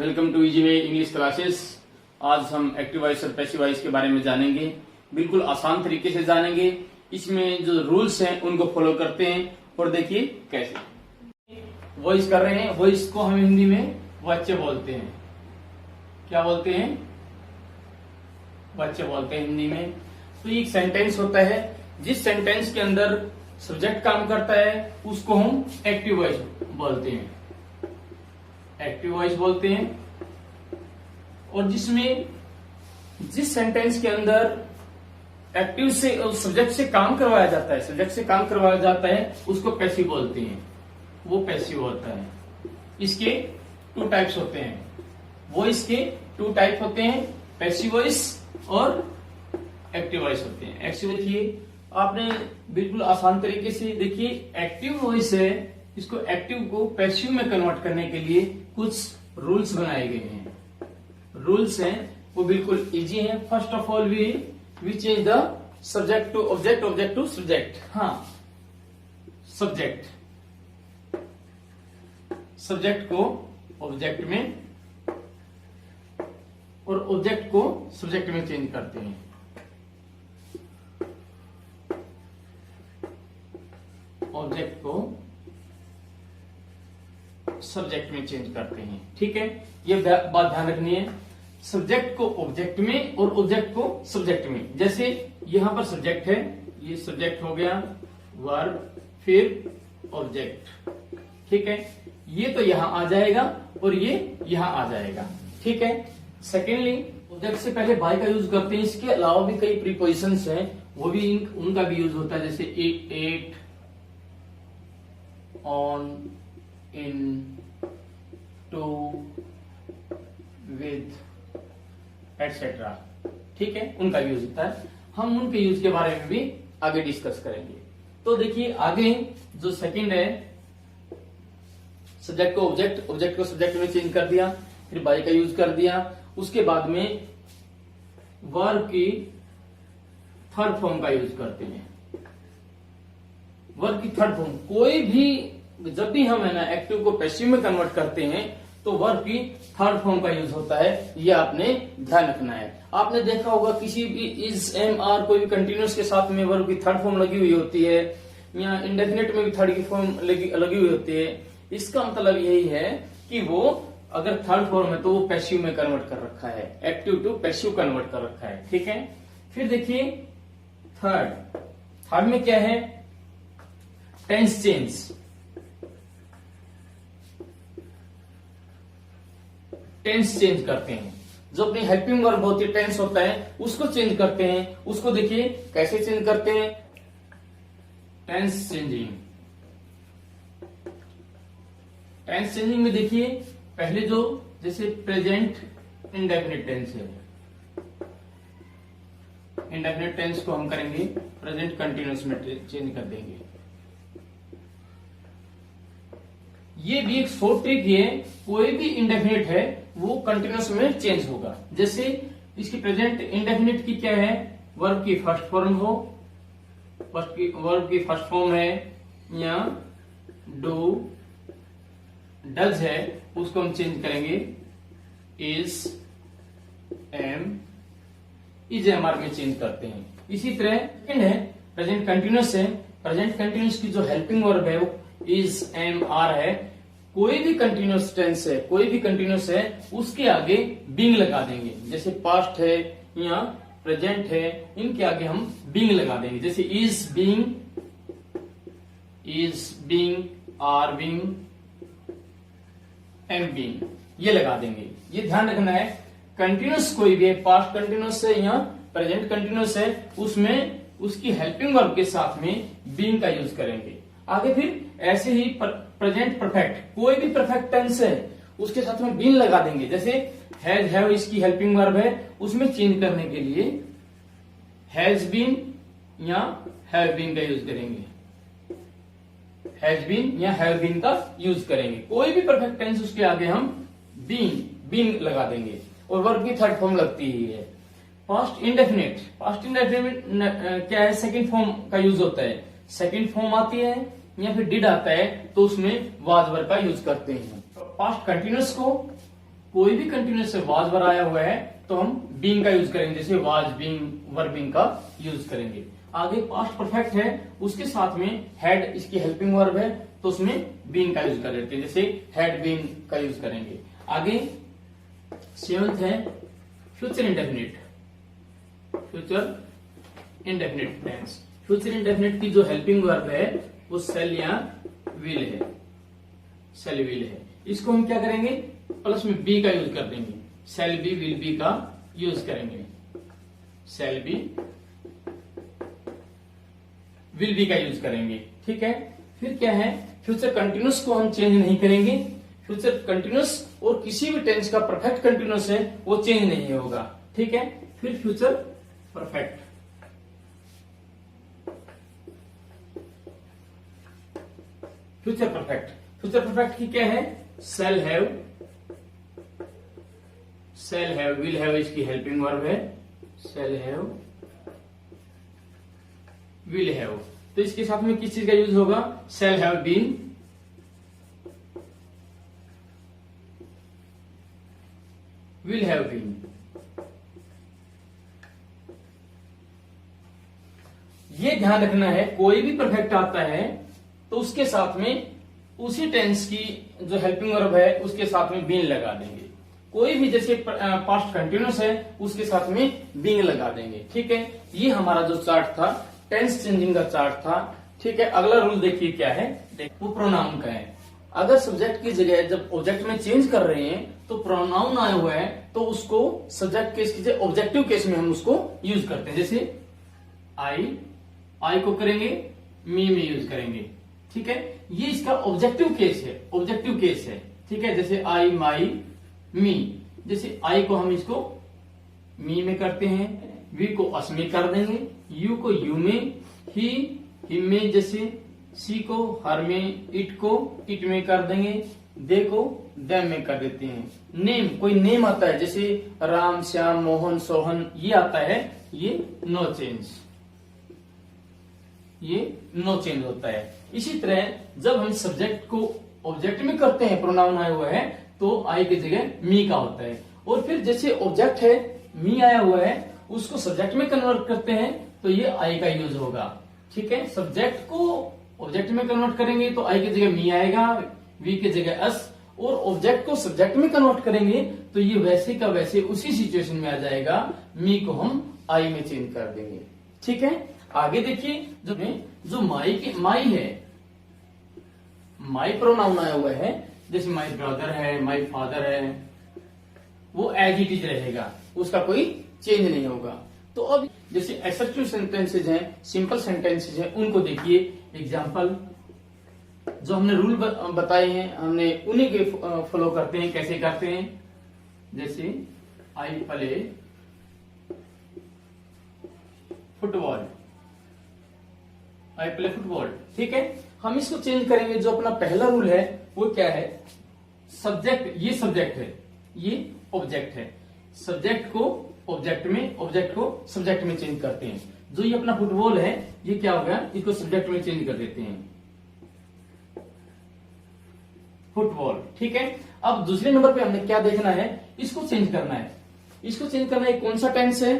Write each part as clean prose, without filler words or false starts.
Welcome to easy way English classes. आज हम active voice और पैसिव वॉइस के बारे में जानेंगे, बिल्कुल आसान तरीके से जानेंगे। इसमें जो रूल्स हैं उनको फॉलो करते हैं और देखिए कैसे वॉइस कर रहे हैं। वॉइस को हम हिंदी में वाच्य बोलते हैं। क्या बोलते हैं? वाच्य बोलते हैं हिंदी में। तो एक सेंटेंस होता है, जिस सेंटेंस के अंदर सब्जेक्ट काम करता है उसको हम एक्टिव वॉइस बोलते हैं। एक्टिव वॉइस बोलते हैं। और जिस सेंटेंस के अंदर एक्टिव से सब्जेक्ट से काम करवाया जाता है उसको पैसिव बोलते हैं। वो पैसिव होता है। इसके टू टाइप्स होते हैं। वॉइस के टू टाइप होते हैं, पैसिव वॉइस और एक्टिव वॉइस होते हैं। एक्टिव देखिए, आपने बिल्कुल आसान तरीके से देखिए, एक्टिव वॉइस है, इसको एक्टिव को पैसिव में कन्वर्ट करने के लिए कुछ रूल्स बनाए गए हैं। रूल्स हैं वो बिल्कुल इजी हैं। First of all we change the subject to object, object to subject. हाँ, सब्जेक्ट को ऑब्जेक्ट में और ऑब्जेक्ट को सब्जेक्ट में चेंज करते हैं। ऑब्जेक्ट को सब्जेक्ट में चेंज करते हैं। ठीक है, ये बात ध्यान रखनी है। सब्जेक्ट को ऑब्जेक्ट में और ऑब्जेक्ट को सब्जेक्ट में। जैसे यहां पर सब्जेक्ट है, ये सब्जेक्ट हो गया, वर्ब, फिर ऑब्जेक्ट। ठीक है, ये तो यहां आ जाएगा और ये यहां आ जाएगा। ठीक है। सेकेंडली, ऑब्जेक्ट से पहले बाय का यूज करते हैं। इसके अलावा भी कई प्रीपोजिशंस हैं, वो भी उनका भी यूज होता है। जैसे at, on, in, to, with, etcetera. ठीक है, उनका यूज होता है। हम उनके यूज के बारे में भी आगे डिस्कस करेंगे। तो देखिए आगे जो सेकंड है, सब्जेक्ट को ऑब्जेक्ट, ऑब्जेक्ट को सब्जेक्ट में चेंज कर दिया, फिर बाय का यूज कर दिया। उसके बाद में वर्ब की थर्ड फॉर्म का यूज करते हैं। वर्ब की थर्ड फॉर्म, कोई भी जब भी हम है ना एक्टिव को पैसिव में कन्वर्ट करते हैं तो वर्ब की थर्ड फॉर्म का यूज होता है। ये आपने ध्यान रखना है। आपने देखा होगा किसी भी इज, एम, आर, कोई भी कंटिन्यूअस के साथ में वर्ब की थर्ड फॉर्म लगी हुई होती है, या इंडेफिनिट में भी थर्ड की फॉर्म लगी हुई होती है। इसका मतलब यही है कि वो अगर थर्ड फॉर्म है तो वो पैसिव में कन्वर्ट कर रखा है, एक्टिव टू पैसिव कन्वर्ट कर रखा है। ठीक है। फिर देखिए थर्ड में क्या है? Tense change. टेंस चेंज करते हैं। जो अपनी हेल्पिंग वर्ब होती है, टेंस होता है, उसको चेंज करते हैं। उसको देखिए कैसे चेंज करते हैं? Tense changing. टेंस चेंजिंग में देखिए पहले जो जैसे प्रेजेंट इंडेफिनिट टेंस है, इंडेफिनिट टेंस को हम करेंगे प्रेजेंट कंटिन्यूअस में चेंज कर देंगे। ये भी एक शॉर्ट ट्रिक है। कोई भी इंडेफिनिट है वो कंटिन्यूअस में चेंज होगा। जैसे इसकी प्रेजेंट इंडेफिनिट की क्या है? वर्ब की फर्स्ट फॉर्म हो, वर्ब की फर्स्ट फॉर्म है, या डू, डज है, उसको हम चेंज करेंगे is, am, is, am, are में चेंज करते हैं। इसी तरह सेकंड है प्रेजेंट कंटिन्यूअस है। प्रेजेंट कंटिन्यूअस की जो हेल्पिंग वर्ब है वो इज, एम, आर है। कोई भी कंटिन्यूअस टेंस है, कोई भी कंटिन्यूअस है, उसके आगे बीइंग लगा देंगे। जैसे पास्ट है या प्रेजेंट है, इनके आगे हम बीइंग लगा देंगे। जैसे is being, are being, am being, ये लगा देंगे। ये ध्यान रखना है। कंटिन्यूअस कोई भी है, पास्ट कंटिन्यूअस है या प्रेजेंट कंटिन्यूअस है, उसमें उसकी हेल्पिंग वर्ब के साथ में बीइंग का यूज करेंगे। आगे फिर ऐसे ही प्रेजेंट परफेक्ट, कोई भी परफेक्ट टेंस है उसके साथ में बीन लगा देंगे। जैसे हैज, हैव इसकी हेल्पिंग वर्ब है, उसमें चेंज करने के लिए हैज बीन या हैव बीन का यूज करेंगे। हैज बीन या हैव बीन का यूज करेंगे। कोई भी परफेक्ट टेंस उसके आगे हम बीन लगा देंगे और वर्ब की थर्ड फॉर्म लगती ही है। पास्ट इंडेफिनिट, क्या है? सेकंड फॉर्म का यूज होता है। सेकंड फॉर्म आती है या फिर डिड आता है तो उसमें वाज वर्ब का यूज करते हैं। पास्ट कंटिन्यूअस को कोई भी कंटिन्यूस से वाज वर आया हुआ है तो हम बीइंग का यूज करेंगे, जैसे वाज बीइंग वर बीइंग का यूज करेंगे। आगे पास्ट परफेक्ट है, उसके साथ में हैड इसकी हेल्पिंग वर्ब है तो उसमें बीइंग का यूज कर लेते हैं, जैसे हैड बीन का यूज करेंगे। आगे 7th है future indefinite. Future indefinite tense, future indefinite की जो हेल्पिंग वर्ब है वो सेल या विल है, सेल विल है। इसको हम क्या करेंगे, प्लस में बी का यूज कर देंगे, सेल बी विल बी का यूज करेंगे, सेल बी विल बी का यूज करेंगे। ठीक है, फिर क्या है, फ्यूचर कंटिन्यूस को हम चेंज नहीं करेंगे। फ्यूचर कंटिन्यूस और किसी भी टेंस का परफेक्ट कंटिन्यूस है वो चेंज नहीं होगा। ठीक है, फिर future perfect, future perfect, future perfect की क्या है, shall have, shall have, will have इसकी हेल्पिंग वर्ब है, सेल हैव विल हैव। तो इसके साथ में किस चीज का यूज होगा, shall have been, will have been. ये ध्यान रखना है, कोई भी परफेक्ट आता है तो उसके साथ में उसी टेंस की जो हेल्पिंग वर्ब है उसके साथ में बीन लगा देंगे। कोई भी जैसे पास्ट कंटिन्यूस है उसके साथ में बीन लगा देंगे। ठीक है, ये हमारा जो चार्ट था टेंस चेंजिंग का चार्ट था। ठीक है, अगला रूल देखिए क्या है, वो प्रोनाउन का है। अगर सब्जेक्ट की जगह जब ऑब्जेक्ट में चेंज कर रहे हैं तो प्रोनाउन आया हुआ है तो उसको सब्जेक्ट केस की जगह ऑब्जेक्टिव केस में हम उसको यूज करते हैं। जैसे आई को करेंगे मी में यूज करेंगे। ठीक है, ये इसका ऑब्जेक्टिव केस है, ऑब्जेक्टिव केस है। ठीक है, जैसे आई माई मी, जैसे आई को हम इसको मी में करते हैं, वी को अस में कर देंगे, यू को यू में, ही हिम में, जैसे सी को हर में, इट को इट में कर देंगे, दे को देम में कर देते हैं। नेम, कोई नेम आता है जैसे राम श्याम मोहन सोहन, ये आता है, ये नो चेंज, ये नो चेंज होता है। इसी तरह जब हम सब्जेक्ट को ऑब्जेक्ट में करते हैं, प्रोनाउन आया हुआ है तो आई की जगह मी का होता है। और फिर जैसे ऑब्जेक्ट है मी आया हुआ है उसको सब्जेक्ट में कन्वर्ट करते हैं तो ये आई का यूज होगा। ठीक है, सब्जेक्ट को ऑब्जेक्ट में कन्वर्ट करेंगे तो आई की जगह मी आएगा, वी की जगह अस, और ऑब्जेक्ट को सब्जेक्ट में कन्वर्ट करेंगे तो ये वैसे का वैसे उसी सिचुएशन में आ जाएगा, मी को हम आई में चेंज कर देंगे। ठीक है, आगे देखिए जो माई है, माई प्रोनाउन आया हुआ है, जैसे माई ब्रदर है, माई फादर है, वो एज इट इज रहेगा, उसका कोई चेंज नहीं होगा। तो अब जैसे असर्टिव सेंटेंसेज हैं, सिंपल सेंटेंसेज हैं, उनको देखिए। एग्जाम्पल जो हमने रूल बताए हैं हमने उन्हीं के फॉलो करते हैं। कैसे करते हैं, जैसे I play football, I play football. ठीक है, हम इसको चेंज करेंगे। जो अपना पहला रूल है वो क्या है, सब्जेक्ट, ये सब्जेक्ट है, ये ऑब्जेक्ट है, सब्जेक्ट को ऑब्जेक्ट में, ऑब्जेक्ट को सब्जेक्ट में चेंज करते हैं। जो ये अपना फुटबॉल है ये क्या हो गया, इसको सब्जेक्ट में चेंज कर देते हैं, फुटबॉल। ठीक है, अब दूसरे नंबर पे हमने क्या देखना है, इसको चेंज करना है। इसको चेंज करना है, कौन सा टेंस है,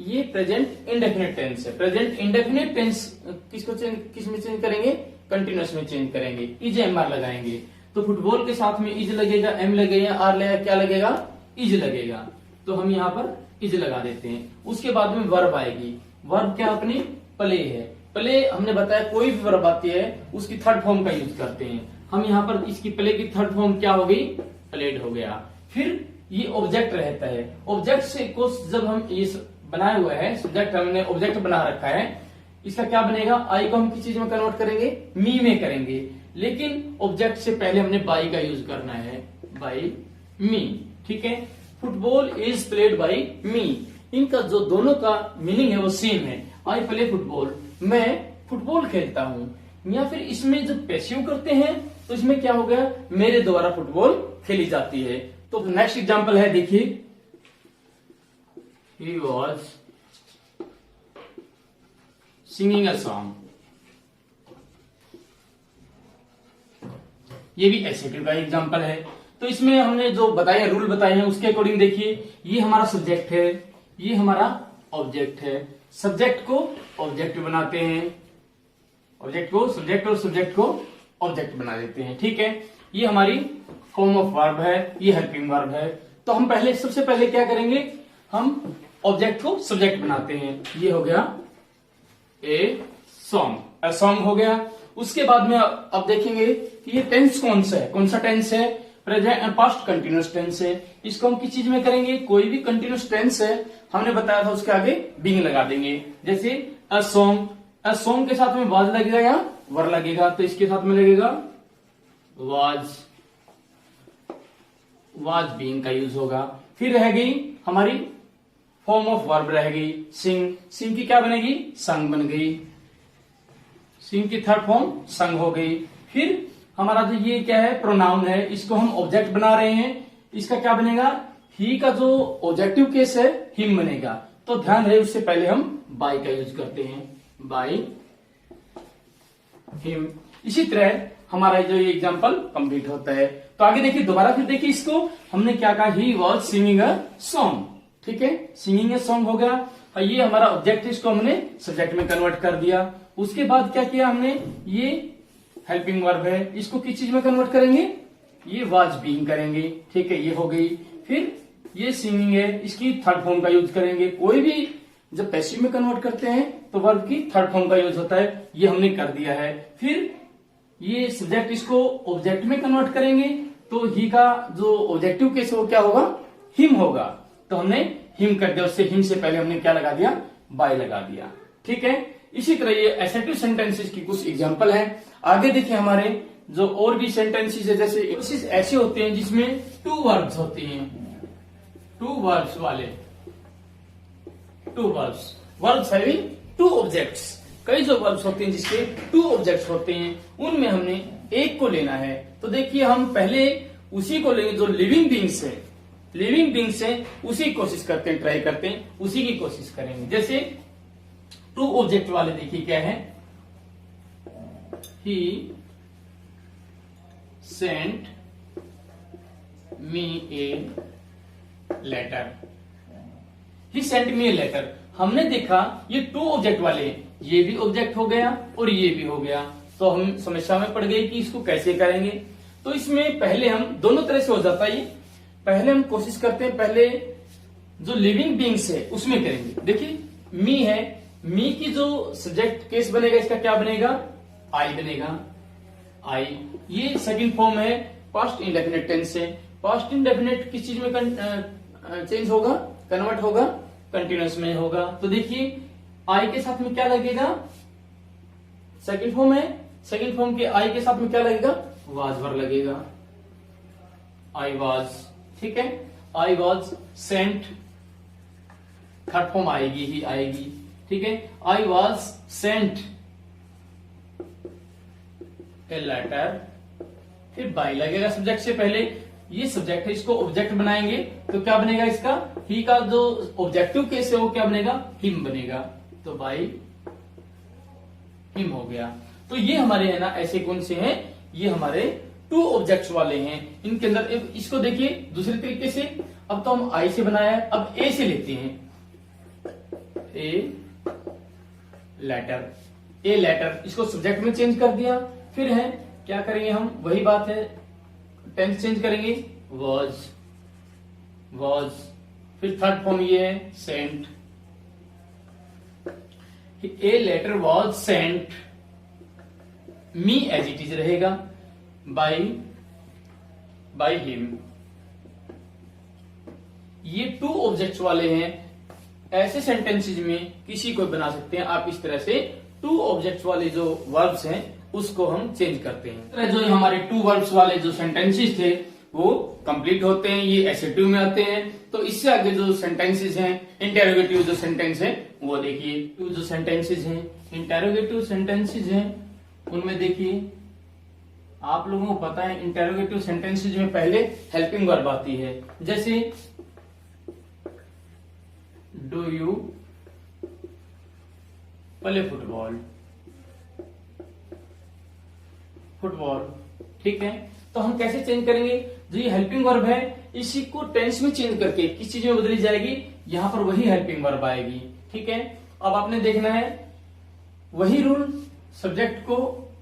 ये प्रेजेंट इंडेफिनिट टेंस है। प्रेजेंट इंडेफिनिट टेंस किसको चेंज, किस में चेंज करेंगे, कंटिन्यूअस में चेंज करेंगे, इज एम आर लगाएंगे। तो फुटबॉल के साथ में इज लगेगा, एम लगेगा, आर लगेगा, क्या लगेगा, इज लगेगा। तो हम यहाँ पर इज लगा देते हैं। उसके बाद में वर्ब आएगी, वर्ब क्या अपनी प्ले है। प्ले हमने बताया कोई भी वर्ब आती है उसकी थर्ड फॉर्म का यूज करते हैं। हम यहाँ पर इसकी प्ले की थर्ड फॉर्म क्या हो गई, प्लेड हो गया। फिर ये ऑब्जेक्ट रहता है, ऑब्जेक्ट से को जब हम ये बनाया हुआ है, सब्जेक्ट हमने ऑब्जेक्ट बना रखा है, इसका क्या बनेगा, आई को हम किस चीज में कन्वर्ट करेंगे, मी में करेंगे। लेकिन ऑब्जेक्ट से पहले हमने बाई का यूज करना है, बाई मी। ठीक है, फुटबॉल इज प्लेड बाई मी, इनका जो दोनों का मीनिंग है वो सेम है। आई प्ले फुटबॉल, मैं फुटबॉल खेलता हूं। या फिर इसमें जब पैसिव करते हैं तो इसमें क्या हो गया, मेरे द्वारा फुटबॉल खेली जाती है। तो नेक्स्ट एग्जांपल है, देखिए, he was singing a song. ये भी एसेटिव का एग्जांपल है। तो इसमें हमने जो बताया रूल बताए हैं उसके अकॉर्डिंग देखिए, ये हमारा सब्जेक्ट है, ये हमारा ऑब्जेक्ट है। सब्जेक्ट को ऑब्जेक्ट बनाते हैं, ऑब्जेक्ट को सब्जेक्ट और सब्जेक्ट को ऑब्जेक्ट बना देते हैं। ठीक है, ये हमारी फॉर्म ऑफ वर्ब है, ये हेल्पिंग वर्ब है। तो हम पहले सबसे पहले क्या करेंगे, हम ऑब्जेक्ट को सब्जेक्ट बनाते हैं। ये हो गया ए सॉन्ग, अ सॉन्ग हो गया। उसके बाद में अब देखेंगे कि ये टेंस कौन सा है, कौन सा टेंस है, प्रेजेंट पास्ट कंटिन्यूअस टेंस है। इसको हम किस चीज में करेंगे, कोई भी कंटिन्यूअस टेंस है हमने बताया था उसके आगे बीइंग लगा देंगे। जैसे अ सॉन्ग, अ सॉन्ग के साथ में वाज लगेगा या वर लगेगा, तो इसके साथ में लगेगा वाज, वाज बीइंग का यूज होगा। फिर रह गई हमारी फॉर्म ऑफ वर्ब रह गई सिंग, सिंग की क्या बनेगी, संग बन गई, सिंग की थर्ड फॉर्म संग हो गई। फिर हमारा जो ये क्या है, प्रोनाउन है, इसको हम ऑब्जेक्ट बना रहे हैं, इसका क्या बनेगा, ही का जो ऑब्जेक्टिव केस है हिम बनेगा। तो ध्यान रहे उससे पहले हम बाय का यूज करते हैं, बाय हिम। इसी तरह हमारा जो ये एग्जांपल कंप्लीट होता है। तो आगे देखिए, दोबारा फिर देखिए, इसको हमने क्या कहा, he was singing a song. ठीक है, सिंगिंग ए सॉन्ग हो गया, और ये हमारा ऑब्जेक्ट, इसको हमने सब्जेक्ट में कन्वर्ट कर दिया। उसके बाद क्या किया हमने, ये हेल्पिंग वर्ब है, इसको किस चीज में कन्वर्ट करेंगे, ये वाज बीइंग करेंगे। ठीक है, ये हो गई। फिर ये सिंगिंग है, इसकी थर्ड फॉर्म का यूज करेंगे। कोई भी जब पैसिव में कन्वर्ट करते हैं तो वर्ब की थर्ड फॉर्म का यूज होता है, ये हमने कर दिया है। फिर ये सब्जेक्ट, इसको ऑब्जेक्ट में कन्वर्ट करेंगे, तो ही का जो ऑब्जेक्टिव केस है वो क्या होगा, हिम होगा। तो हमने हिम कर दिया, उससे हिम से पहले हमने क्या लगा दिया, बाय लगा दिया। ठीक है, इसी तरह ये एसर्टिव सेंटेंसेस की कुछ एग्जांपल है। आगे देखिए हमारे जो और भी सेंटेंसेस है, जैसे ऐसे होते हैं जिसमें टू वर्ब्स होते हैं, टू वर्ब्स वाले, to verbs, verbs having two objects. कई जो वर्ब्स होते हैं जिसके टू ऑब्जेक्ट्स होते हैं, उनमें हमने एक को लेना है। तो देखिए, हम पहले उसी को लेंगे जो लिविंग बींग्स है, लिविंग बींग्स है, उसी की कोशिश करते हैं, ट्राई करते हैं, उसी की कोशिश करेंगे। जैसे टू ऑब्जेक्ट वाले देखिए क्या है, he sent me a letter, he sent me a letter. हमने देखा ये टू ऑब्जेक्ट वाले हैं, ये भी ऑब्जेक्ट हो गया और ये भी हो गया। तो हम समस्या में पड़ गए कि इसको कैसे करेंगे। तो इसमें पहले हम दोनों तरह से हो जाता है ये, पहले हम कोशिश करते हैं, पहले जो लिविंग बींग्स है उसमें करेंगे। देखिए मी है, मी की जो सब्जेक्ट केस बनेगा, इसका क्या बनेगा, आई बनेगा, आई। ये सेकंड फॉर्म है, पास्ट इंडेफिनिट टेंस है। पास्ट इंडेफिनिट किस चीज में चेंज होगा, कन्वर्ट होगा, कंटिन्यूअस में होगा। तो देखिए आई के साथ में क्या लगेगा, सेकंड फॉर्म है, सेकंड फॉर्म के आई के साथ में क्या लगेगा, वाज वर्ब लगेगा, आई वाज। ठीक है, I was sent, third form आएगी ही आएगी। ठीक है, I was sent a letter, फिर बाय लगेगा सब्जेक्ट से पहले। ये सब्जेक्ट है, इसको ऑब्जेक्ट बनाएंगे तो क्या बनेगा, इसका ही का जो ऑब्जेक्टिव केस है वो क्या बनेगा, हिम बनेगा। तो बाय हिम हो गया। तो ये हमारे है ना ऐसे कौन से हैं, ये हमारे टू ऑब्जेक्ट्स वाले हैं। इनके अंदर इसको देखिए दूसरे तरीके से, अब तो हम आई से बनाया है, अब ए से लेते हैं, ए लेटर, ए लेटर, इसको सब्जेक्ट में चेंज कर दिया। फिर है क्या करेंगे हम, वही बात है, टेंस चेंज करेंगे, वॉज, वॉज। फिर थर्ड फॉर्म ये है sent, a letter was sent me as it is रहेगा, बाय, बाय हिम। ये टू ऑब्जेक्ट्स वाले हैं। ऐसे सेंटेंसेज में किसी को बना सकते हैं आप इस तरह से, टू ऑब्जेक्ट्स वाले जो वर्ब्स हैं उसको हम चेंज करते हैं। जो हमारे टू वर्ब्स वाले जो सेंटेंसेस थे वो कंप्लीट होते हैं, ये एसेटिव में आते हैं। तो इससे आगे जो सेंटेंसेस हैं, इंटेरोगेटिव जो सेंटेंस है वो देखिए, जो सेंटेंसेस हैं, इंटेरोगेटिव सेंटेंसेस हैं, उनमें देखिए आप लोगों को पता है इंटेरोगेटिव सेंटेंसेस में पहले हेल्पिंग वर्ब आती है। जैसे do you play football, football. ठीक है, तो हम कैसे चेंज करेंगे, जो ये हेल्पिंग वर्ब है इसी को टेंस में चेंज करके किस चीज में बदली जाएगी, यहां पर वही हेल्पिंग वर्ब आएगी। ठीक है, अब आपने देखना है वही रूल सब्जेक्ट को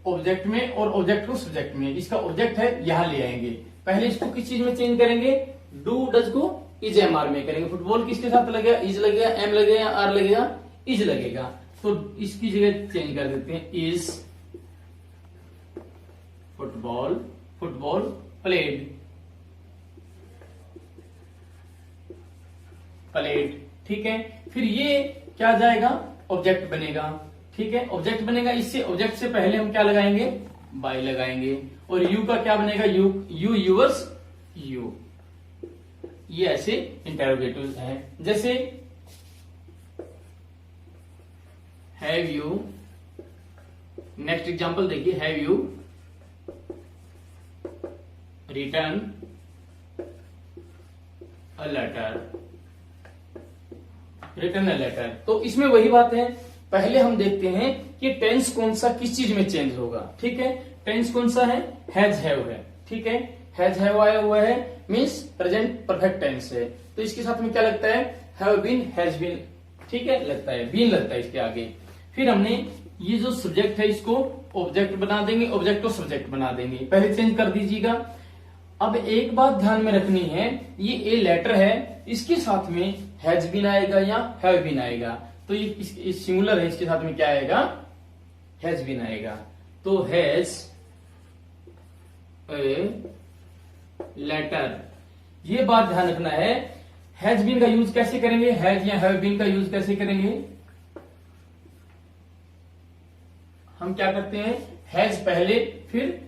ऑब्जेक्ट में और ऑब्जेक्ट को सब्जेक्ट में। इसका ऑब्जेक्ट है यहां ले आएंगे, पहले इसको किस चीज में चेंज करेंगे, डू डज को इज एम आर में करेंगे। फुटबॉल किसके साथ लगेगा, इज लगेगा, एम लगेगा, आर लगेगा, इज लगेगा। तो इसकी जगह चेंज कर देते हैं, is football, football played, played. ठीक है, फिर ये क्या जाएगा, ऑब्जेक्ट बनेगा। ठीक है, ऑब्जेक्ट बनेगा, इससे ऑब्जेक्ट से पहले हम क्या लगाएंगे, बाय लगाएंगे। और यू का क्या बनेगा, यू, यू, यूवर्स, यू। ये ऐसे इंटेरोगेटिव है। जैसे हैव यू, नेक्स्ट एग्जांपल देखिए, have you return a letter, return a letter. तो इसमें वही बात है, पहले हम देखते हैं कि टेंस कौन सा किस चीज में चेंज होगा। ठीक है, टेंस कौन सा है, हैज हैव है। ठीक है, हैज हैव आया हुआ है, मीन्स प्रेजेंट परफेक्ट टेंस है। तो इसके साथ में क्या लगता है, हैव बीन, हैज बीन। ठीक है, लगता है, बीन लगता है इसके आगे। फिर हमने ये जो सब्जेक्ट है इसको ऑब्जेक्ट बना देंगे, ऑब्जेक्ट को सब्जेक्ट बना देंगे। पहले चेंज कर दीजिएगा। अब एक बात ध्यान में रखनी है, ये ए लेटर है, इसके साथ में हैज बीन आएगा या हैव बीन आएगा। तो ये सिंगुलर है, इसके साथ में क्या आएगा, हैज बीन आएगा। तो हैज ए लेटर, ये बात ध्यान रखना है। हैज बीन का यूज कैसे करेंगे, हैज या हैव बीन का यूज कैसे करेंगे, हम क्या करते हैं, हैज पहले, फिर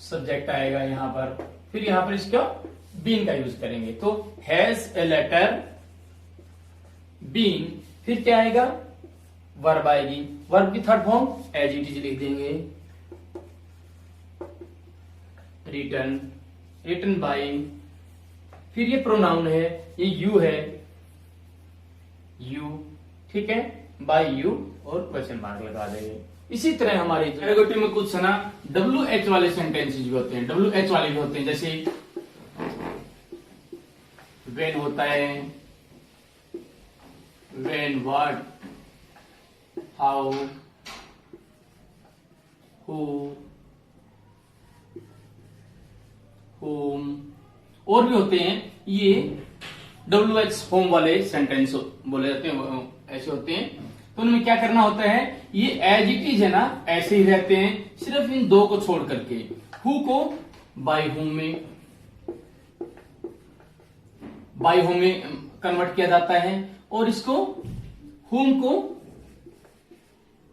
सब्जेक्ट आएगा यहां पर, फिर यहां पर इसका बीन का यूज करेंगे। तो हैज ए लेटर बीन, फिर क्या आएगा, वर्ब आएगी। वर्ब की third form as it is लिख देंगे, रिटर्न, रिटन बाय। फिर ये प्रोनाउन है, ये यू है, यू। ठीक है, बाय यू और क्वेश्चन मार्क लगा देंगे। इसी तरह हमारे इंटेरोगेटिव में कुछ है ना WH वाले सेंटेंसेस भी होते हैं, WH वाले भी होते हैं। जैसे व्हेन होता है, when, what, how, who, home, और भी होते हैं। ये WH होम वाले सेंटेंस बोले जाते हैं, ऐसे होते हैं। तो उनमें क्या करना होता है, ये एज इट इज है ना, ऐसे ही रहते हैं, सिर्फ इन दो को छोड़ करके। हु को बाय होम में, बाय होम में कन्वर्ट किया जाता है, और इसको हुम को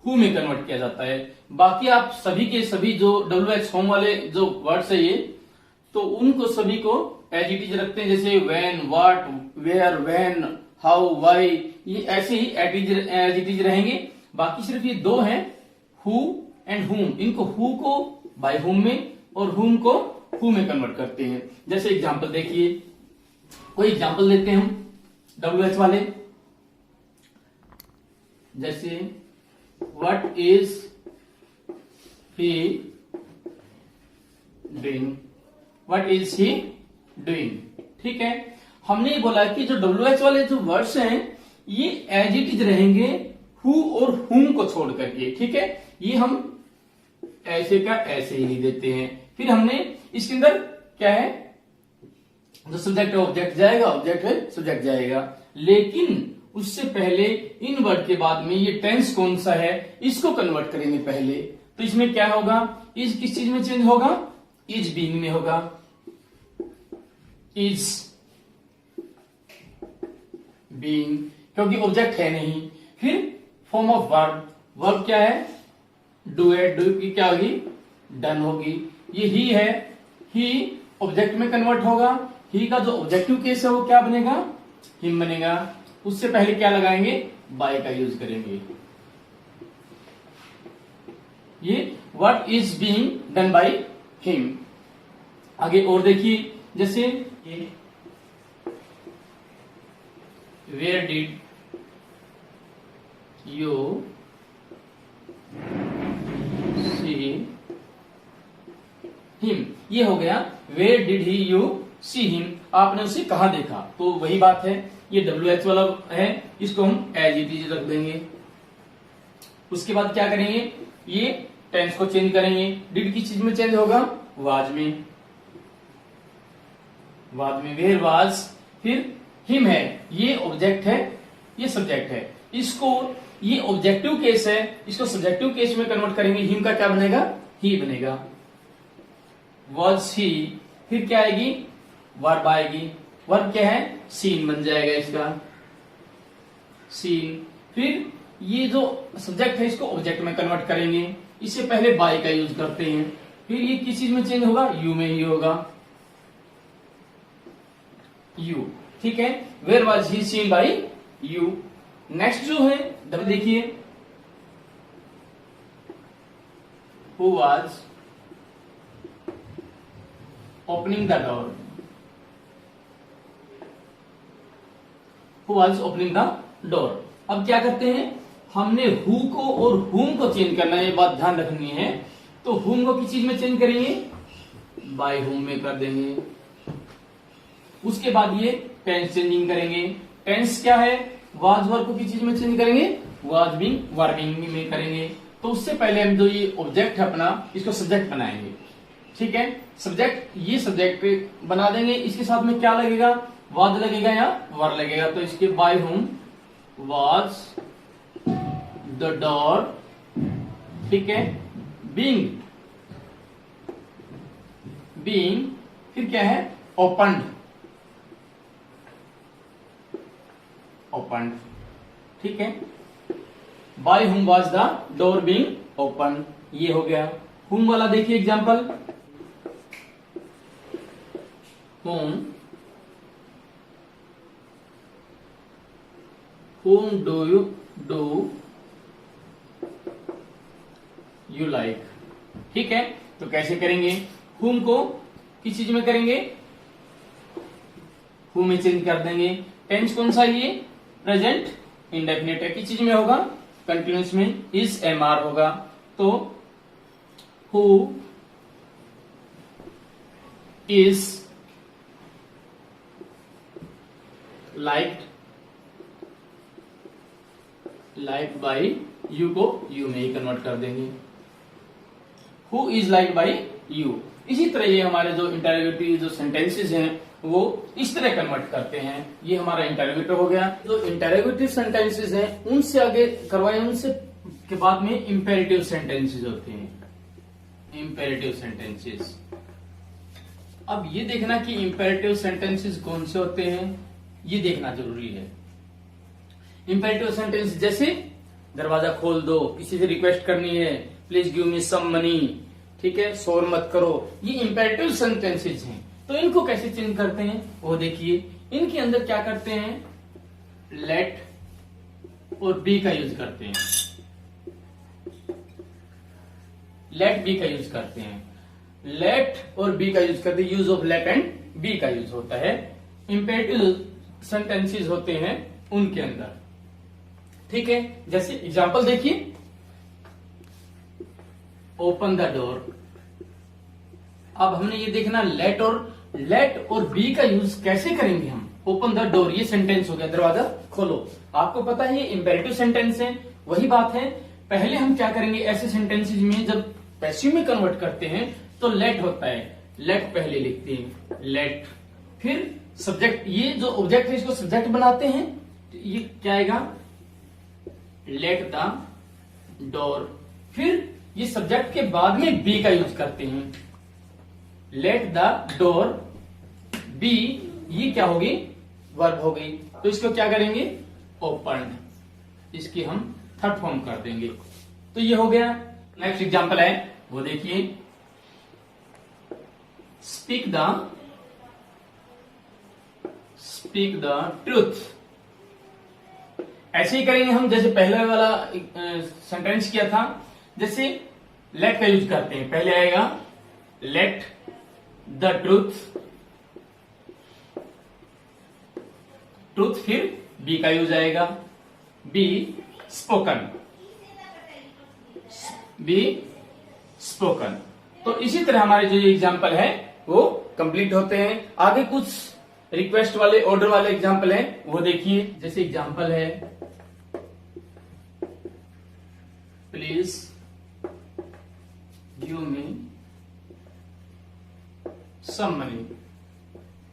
हु में कन्वर्ट किया जाता है। बाकी आप सभी के सभी जो WH होम वाले जो वर्ड्स है ये, तो उनको सभी को एज इट इज रखते हैं। जैसे when, what, where, when, how, why, ये ऐसे ही एज इट इज रहेंगे। बाकी सिर्फ ये दो हैं, हु एंड हुम। इनको हु को बाय हुम में और हुम को हु में कन्वर्ट करते हैं। जैसे एग्जांपल देखिए, कोई एग्जांपल देते हैं हम WH वाले। जैसे what is he doing, what is he doing. ठीक है, हमने ये बोला कि जो WH वाले जो वर्ड्स हैं ये एज इट इज रहेंगे हु और हुम को छोड़ करके। ठीक है, ये हम ऐसे का ऐसे ही लिख देते हैं। फिर हमने इसके अंदर क्या है, जो सब्जेक्ट है ऑब्जेक्ट जाएगा, ऑब्जेक्ट है सब्जेक्ट जाएगा। लेकिन उससे पहले इन वर्ड के बाद में ये टेंस कौन सा है इसको कन्वर्ट करेंगे पहले। तो इसमें क्या होगा, इज किस चीज में चेंज होगा, इज बीइंग में होगा, इज बीइंग, क्योंकि ऑब्जेक्ट है नहीं। फिर फॉर्म ऑफ वर्ब, वर्ब क्या है, डू है, डू की क्या होगी, डन होगी। ये ही है, ही ऑब्जेक्ट में कन्वर्ट होगा। ही का जो ऑब्जेक्टिव केस है वो क्या बनेगा, हिम बनेगा। उससे पहले क्या लगाएंगे, बाय का यूज करेंगे। ये what is being done by him. आगे और देखिए, जैसे where did you see him, ये हो गया where did he you see him, आपने उसे कहा देखा, तो वही बात है, ये WH वाला है, इसको हम एज इट इज रख देंगे। उसके बाद क्या करेंगे, ये टेंस को चेंज करेंगे। डिड किस चीज में चेंज होगा, वाज में, वाज में, वेयर वाज, फिर हिम है, ये ऑब्जेक्ट है, ये सब्जेक्ट है, इसको, ये ऑब्जेक्टिव केस है, इसको सब्जेक्टिव केस में कन्वर्ट करेंगे, हिम का क्या बनेगा, ही बनेगा। वाज ही, फिर क्या आएगी, वर्ब आएगी, वर्ब क्या है, सीन बन जाएगा इसका, सीन। फिर ये जो सब्जेक्ट है इसको ऑब्जेक्ट में कन्वर्ट करेंगे, इससे पहले बाय का यूज करते हैं। फिर ये किस चीज में चेंज होगा, यू में ही होगा, यू, ठीक है। Where was he seen by you. Next जो है डबल देखिए, who was opening the door, who was opening the door. अब क्या करते हैं, हमने हु को और हुम को चेंज करना है, ये बात ध्यान रखनी है। तो हुम को किस चीज में चेंज करेंगे, बाय हुम में कर देंगे। उसके बाद ये टेंस चेंजिंग करेंगे। टेंस क्या है, वाज वर्ब को किस चीज में चेंज करेंगे, वाज बीइंग वर्बिंग में करेंगे। तो उससे पहले हम जो ये ऑब्जेक्ट है अपना, इसको सब्जेक्ट बनाएंगे, ठीक है। सब्जेक्ट, ये सब्जेक्ट बना देंगे, इसके साथ में क्या लगेगा, वाज लगेगा या वर लगेगा। तो इसके by whom was the door, ठीक है, बीइंग, बीइंग, फिर क्या है, ओपन्ड, ओपन्ड, ठीक है। By whom was the door being open, ये हो गया। हुम वाला देखिए एग्जांपल, हुम डू यू लाइक, ठीक है। तो कैसे करेंगे, हुम को किस चीज में करेंगे, हु में चेंज कर देंगे। टेंस कौन सा, ये प्रेजेंट इंडेफिनिट है, किस चीज में होगा, कंटिन्यूस में, इज MR होगा। तो who is liked, liked by you को यू में ही कन्वर्ट कर देंगे, who is liked by you. इसी तरह ये हमारे जो इंटरोगेटिव जो सेंटेंसेस हैं वो इस तरह कन्वर्ट करते हैं। ये हमारा इंटरोगेटिव हो गया। जो इंटरोगेटिव सेंटेंसेस हैं उनसे आगे करवाए, उनसे के बाद में इंपेरेटिव सेंटेंसेस होते हैं, इंपेरेटिव सेंटेंसेस। अब ये देखना कि इंपेरेटिव सेंटेंसेस कौन से होते हैं, ये देखना जरूरी है। इंपेरेटिव सेंटेंस जैसे दरवाजा खोल दो, किसी से रिक्वेस्ट करनी है, please give me some money, ठीक है, शोर मत करो, ये इंपेरेटिव सेंटेंसेस हैं। तो इनको कैसे चेंज करते हैं वो देखिए। इनके अंदर क्या करते हैं, लेट और बी का यूज करते हैं, लेट बी का यूज करते हैं, लेट और बी का यूज करते हैं, use of let and be का यूज होता है इंपेरेटिव सेंटेंसेस होते हैं उनके अंदर, ठीक है। जैसे एग्जांपल देखिए, ओपन द डोर। अब हमने ये देखना लेट और बी का यूज कैसे करेंगे हम। ओपन द डोर, ये सेंटेंस हो गया, दरवाजा खोलो। आपको पता है ये इंपेरेटिव सेंटेंस है। वही बात है, पहले हम क्या करेंगे, ऐसे सेंटेंसेस में जब पैसिव में कन्वर्ट करते हैं तो लेट होता है, लेट पहले लिखते हैं, लेट, फिर सब्जेक्ट, ये जो ऑब्जेक्ट है इसको सब्जेक्ट बनाते हैं, तो ये क्या आएगा, लेट द डोर। फिर ये सब्जेक्ट के बाद में बी का यूज करते हैं, लेट द डोर बी, ये क्या होगी, वर्ब हो गई। तो इसको क्या करेंगे, ओपन, इसकी हम थर्ड फॉर्म कर देंगे। तो ये हो गया। नेक्स्ट एग्जांपल है वो देखिए, स्पीक द ट्रूथ। ऐसे ही करेंगे हम जैसे पहले वाला सेंटेंस किया था। जैसे लेट का यूज करते हैं, पहले आएगा लेट द ट्रूथ, ट्रूथ, फिर बी का यूज आएगा, बी स्पोकन, बी स्पोकन। तो इसी तरह हमारे जो एग्जाम्पल है वो कंप्लीट होते हैं। आगे कुछ रिक्वेस्ट वाले ऑर्डर वाले एग्जाम्पल हैं, वो देखिए। जैसे एग्जाम्पल है, please give me some money.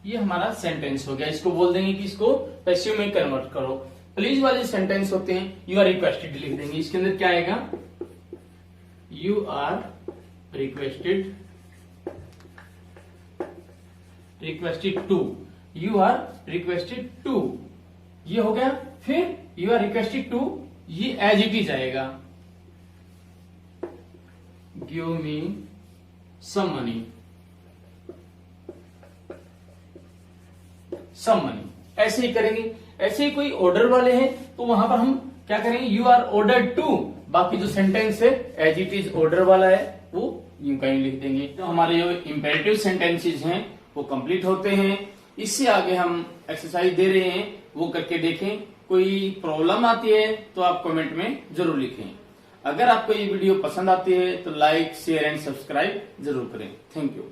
ये हमारा सेंटेंस हो गया। इसको बोल देंगे कि इसको पैसिव में कन्वर्ट करो। प्लीज वाले सेंटेंस होते हैं, यू आर रिक्वेस्टेड लिख देंगे। इसके अंदर क्या आएगा, you are requested to, you are requested to, ये हो गया। फिर यू आर रिक्वेस्टेड टू, ये एज इट इज आएगा, गिव मी सम मनी, ऐसे ही करेंगे। ऐसे ही कोई ऑर्डर वाले हैं तो वहां पर हम क्या करेंगे, यू आर ऑर्डर टू, बाकी जो सेंटेंस है एज इट इज ऑर्डर वाला है वो यूं कहीं लिख देंगे। तो हमारे जो इंपेरेटिव सेंटेंसेस हैं वो कंप्लीट होते हैं। इससे आगे हम एक्सरसाइज दे रहे हैं, वो करके देखें। कोई प्रॉब्लम आती है तो आप कमेंट में जरूर लिखें। अगर आपको ये वीडियो पसंद आती है तो लाइक, शेयर एंड सब्सक्राइब जरूर करें। Thank you.